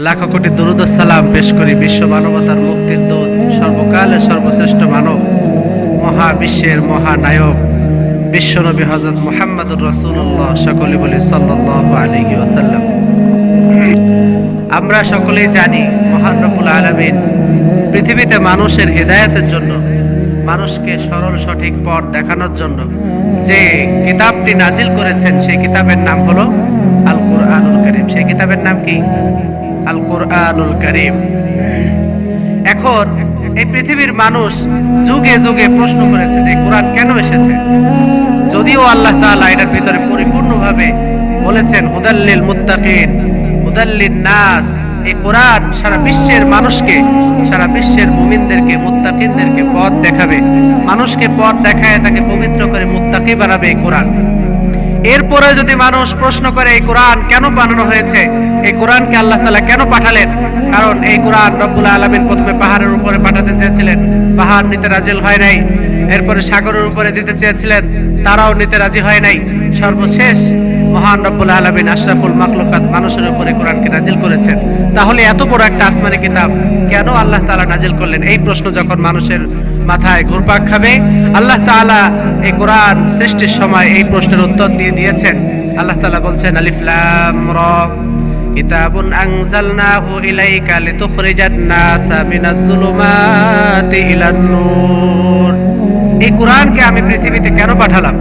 লাখো কোটি দরুদ ও সালাম পেশ করি বিশ্ব মানবতার মুক্তির দূত, সর্বকালের সর্বশ্রেষ্ঠ মানব, মহাবিশ্বের মহানায়ক বিশ্বনবী হযরত মুহাম্মদুর রাসূলুল্লাহ, সকলে বলি সাল্লাল্লাহু আলাইহি ওয়াসাল্লাম। আমরা সকলেই জানি মহান রব্বুল আলামিন পৃথিবীতে মানুষের হেদায়েতের জন্য, মানুষকে সরল সঠিক পথ দেখানোর জন্য যে কিতাবটি নাজিল করেছেন, সেই কিতাবের নাম হলো আল কুরআনুল কারীম। সেই কিতাবের নাম কি? আল কুরআনুল কারীম। এখন এই পৃথিবীর মানুষ যুগে যুগে প্রশ্ন করেছে যে কোরআন কেন এসেছে, যদিও আল্লাহ তাআলা এটার ভিতরে পরিপূর্ণভাবে বলেছেন হুদাল্লিল মুত্তাকিন, হুদাল্লিন নাস। এই কোরআন সারা বিশ্বের মানুষকে, সারা বিশ্বের মুমিনদেরকে, মুত্তাকিনদেরকে পথ দেখাবে, মানুষকে পথ দেখায় তাকে পবিত্র করে মুত্তাকি বানাবে এই কোরআন। এরপরে যদি মানুষ প্রশ্ন করে এই কোরআন কেন বানানো হয়েছে, এই কোরআনকে আল্লাহ তাআলা কেন পাঠালেন, কারণ এই কোরআন রব্বুল আলামিন প্রথমে পাহাড়ের উপরে পাঠাতে চেয়েছিলেন, পাহাড় নিতে রাজি হয় নাই। এরপরে সাগরের উপরে দিতে চেয়েছিলেন, তারাও নিতে রাজি হয় নাই। সর্বশেষ মহান রব্বুল আলামিন আশরাফুল মাখলুকাত মানুষের উপরে কোরআনকে নাজিল করেছেন। তাহলে এত বড় একটা আসমানি কিতাব কেন আল্লাহ তাআলা নাজিল করলেন? এই প্রশ্ন যখন মানুষের মাথায় ঘুরপাক খাবে, আল্লাহ তাআলা এই কোরআন সৃষ্টির সময় এই প্রশ্নের উত্তর দিয়ে দিয়েছেন। আল্লাহ তাআলা বলছেন আলিফ লাম রা কিতাবুন আনজালনাহু ইলাইকা লিতুখরিজান নাসা মিনাজ যুলুমাতি ইলান নূর। এই কোরআনকে আমি পৃথিবীতে কেন পাঠালাম?